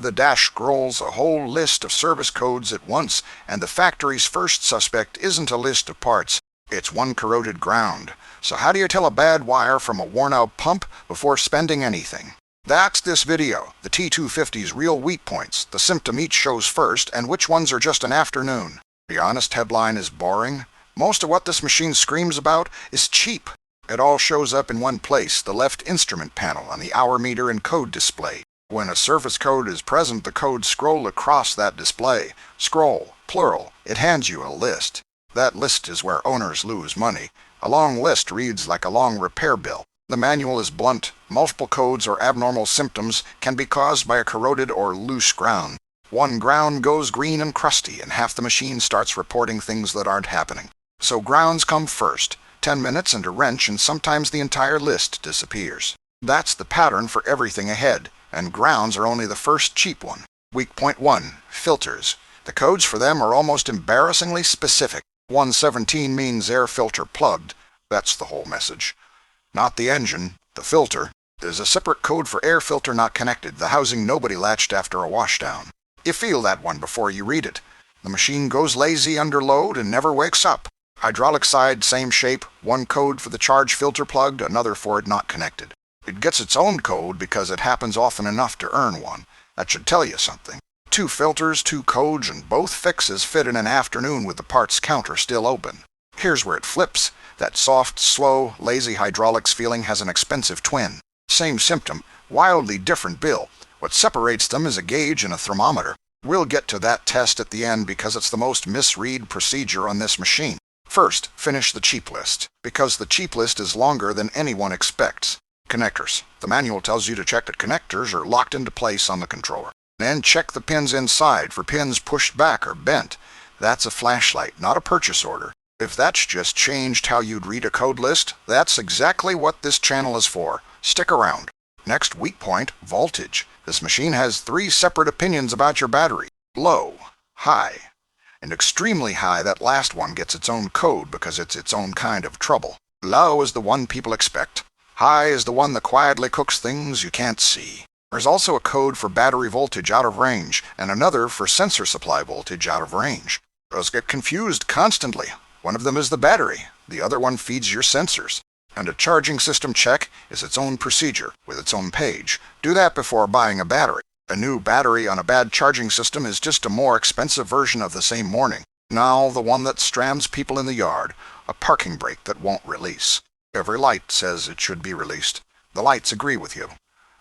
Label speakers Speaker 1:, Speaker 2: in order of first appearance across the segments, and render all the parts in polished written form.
Speaker 1: the dash scrolls a whole list of service codes at once, and the factory's first suspect isn't a list of parts, it's one corroded ground. So how do you tell a bad wire from a worn-out pump before spending anything? That's this video, the T250's real weak points, the symptom each shows first, and which ones are just an afternoon. The honest headline is boring. Most of what this machine screams about is cheap. It all shows up in one place, the left instrument panel on the hour meter and code display. When a service code is present, the codes scroll across that display. Scroll, plural, it hands you a list. That list is where owners lose money. A long list reads like a long repair bill. The manual is blunt. Multiple codes or abnormal symptoms can be caused by a corroded or loose ground. One ground goes green and crusty, and half the machine starts reporting things that aren't happening. So grounds come first. 10 minutes and a wrench, and sometimes the entire list disappears. That's the pattern for everything ahead, and grounds are only the first cheap one. Weak point 1, filters. The codes for them are almost embarrassingly specific. 117 means air filter plugged. That's the whole message. Not the engine, the filter. There's a separate code for air filter not connected, the housing nobody latched after a washdown. You feel that one before you read it. The machine goes lazy under load and never wakes up. Hydraulic side, same shape, one code for the charge filter plugged, another for it not connected. It gets its own code because it happens often enough to earn one. That should tell you something. 2 filters, 2 codes, and both fixes fit in an afternoon with the parts counter still open. Here's where it flips. That soft, slow, lazy hydraulics feeling has an expensive twin. Same symptom, wildly different bill. What separates them is a gauge and a thermometer. We'll get to that test at the end because it's the most misread procedure on this machine. First, finish the cheap list, because the cheap list is longer than anyone expects. Connectors. The manual tells you to check that connectors are locked into place on the controller. Then check the pins inside for pins pushed back or bent. That's a flashlight, not a purchase order. If that's just changed how you'd read a code list, that's exactly what this channel is for. Stick around. Next, weak point, voltage. This machine has 3 separate opinions about your battery. Low, high, and extremely high. That last one gets its own code because it's its own kind of trouble. Low is the one people expect. High is the one that quietly cooks things you can't see. There's also a code for battery voltage out of range, and another for sensor supply voltage out of range. Those get confused constantly. One of them is the battery, the other one feeds your sensors. And a charging system check is its own procedure, with its own page. Do that before buying a battery. A new battery on a bad charging system is just a more expensive version of the same warning. Now the one that strands people in the yard, a parking brake that won't release. Every light says it should be released. The lights agree with you.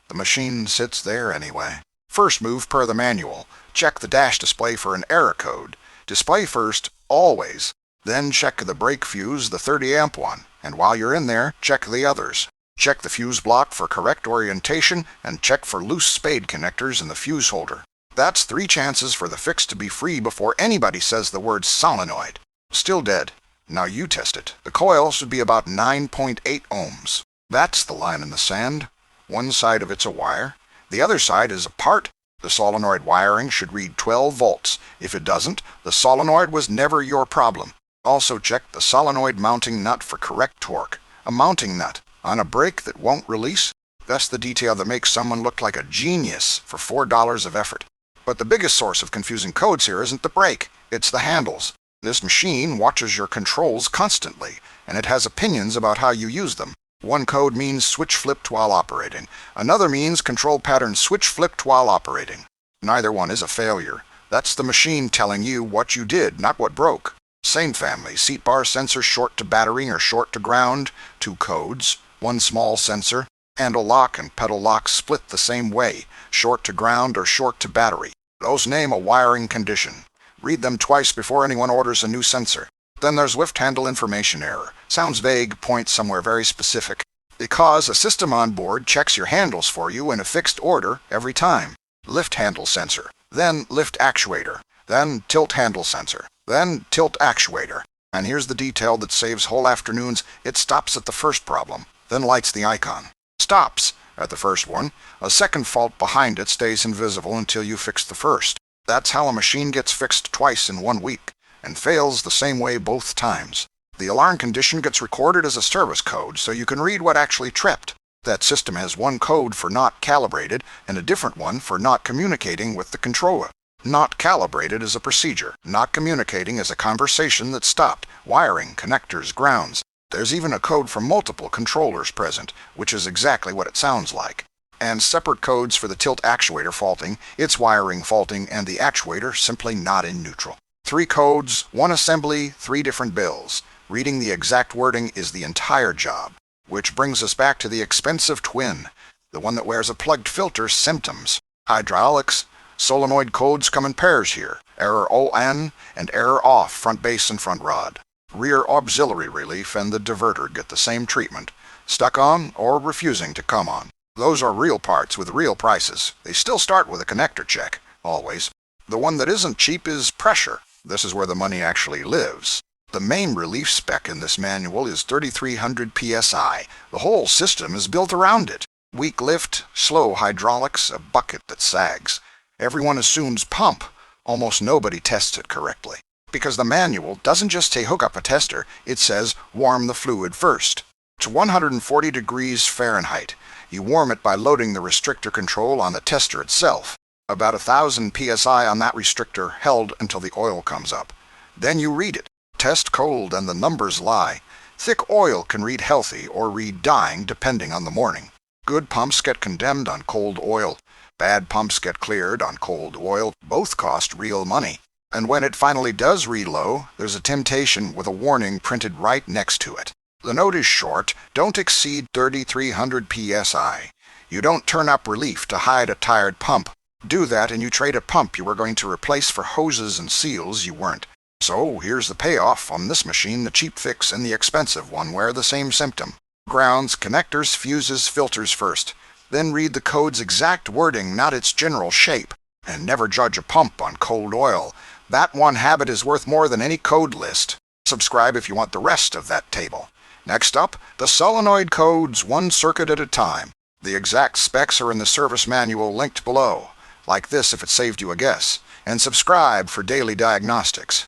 Speaker 1: The machine sits there anyway. First move per the manual. Check the dash display for an error code. Display first, always. Then check the brake fuse, the 30-amp one, and while you're in there, check the others. Check the fuse block for correct orientation, and check for loose spade connectors in the fuse holder. That's 3 chances for the fix to be free before anybody says the word solenoid. Still dead. Now you test it. The coil should be about 9.8 ohms. That's the line in the sand. One side of it's a wire. The other side is a part. The solenoid wiring should read 12 volts. If it doesn't, the solenoid was never your problem. Also check the solenoid mounting nut for correct torque. A mounting nut on a brake that won't release? That's the detail that makes someone look like a genius for $4 of effort. But the biggest source of confusing codes here isn't the brake, it's the handles. This machine watches your controls constantly, and it has opinions about how you use them. One code means switch flipped while operating. Another means control pattern switch flipped while operating. Neither one is a failure. That's the machine telling you what you did, not what broke. Same family, seat bar sensor short to battery or short to ground, 2 codes, 1 small sensor. Handle lock and pedal lock split the same way, short to ground or short to battery. Those name a wiring condition. Read them twice before anyone orders a new sensor. Then there's lift handle information error. Sounds vague, points somewhere very specific. Because a system on board checks your handles for you in a fixed order every time. Lift handle sensor, then lift actuator, then tilt handle sensor, then tilt actuator. And here's the detail that saves whole afternoons. It stops at the first problem, then lights the icon. Stops at the first one. A second fault behind it stays invisible until you fix the first. That's how a machine gets fixed twice in 1 week, and fails the same way both times. The alarm condition gets recorded as a service code so you can read what actually tripped. That system has one code for not calibrated and a different one for not communicating with the controller. Not calibrated is a procedure. Not communicating is a conversation that stopped. Wiring, connectors, grounds. There's even a code for multiple controllers present, which is exactly what it sounds like. And separate codes for the tilt actuator faulting, its wiring faulting, and the actuator simply not in neutral. 3 codes, 1 assembly, 3 different bills. Reading the exact wording is the entire job. Which brings us back to the expensive twin, the one that wears a plugged filter symptoms. Hydraulics, solenoid codes come in pairs here. Error ON and error off front base and front rod. Rear auxiliary relief and the diverter get the same treatment, stuck on or refusing to come on. Those are real parts with real prices. They still start with a connector check, always. The one that isn't cheap is pressure. This is where the money actually lives. The main relief spec in this manual is 3,300 psi. The whole system is built around it. Weak lift, slow hydraulics, a bucket that sags. Everyone assumes pump. Almost nobody tests it correctly. Because the manual doesn't just say hook up a tester, it says warm the fluid first. It's 140 degrees Fahrenheit. You warm it by loading the restrictor control on the tester itself. About 1,000 psi on that restrictor held until the oil comes up. Then you read it. Test cold and the numbers lie. Thick oil can read healthy or read dying depending on the morning. Good pumps get condemned on cold oil. Bad pumps get cleared on cold oil. Both cost real money. And when it finally does read low, there's a temptation with a warning printed right next to it. The note is short, don't exceed 3,300 psi. You don't turn up relief to hide a tired pump. Do that and you trade a pump you were going to replace for hoses and seals you weren't. So here's the payoff on this machine, the cheap fix and the expensive one wear the same symptom. Grounds, connectors, fuses, filters first. Then read the code's exact wording, not its general shape. And never judge a pump on cold oil. That one habit is worth more than any code list. Subscribe if you want the rest of that table. Next up, the solenoid codes, one circuit at a time. The exact specs are in the service manual linked below. Like this if it saved you a guess. And subscribe for daily diagnostics.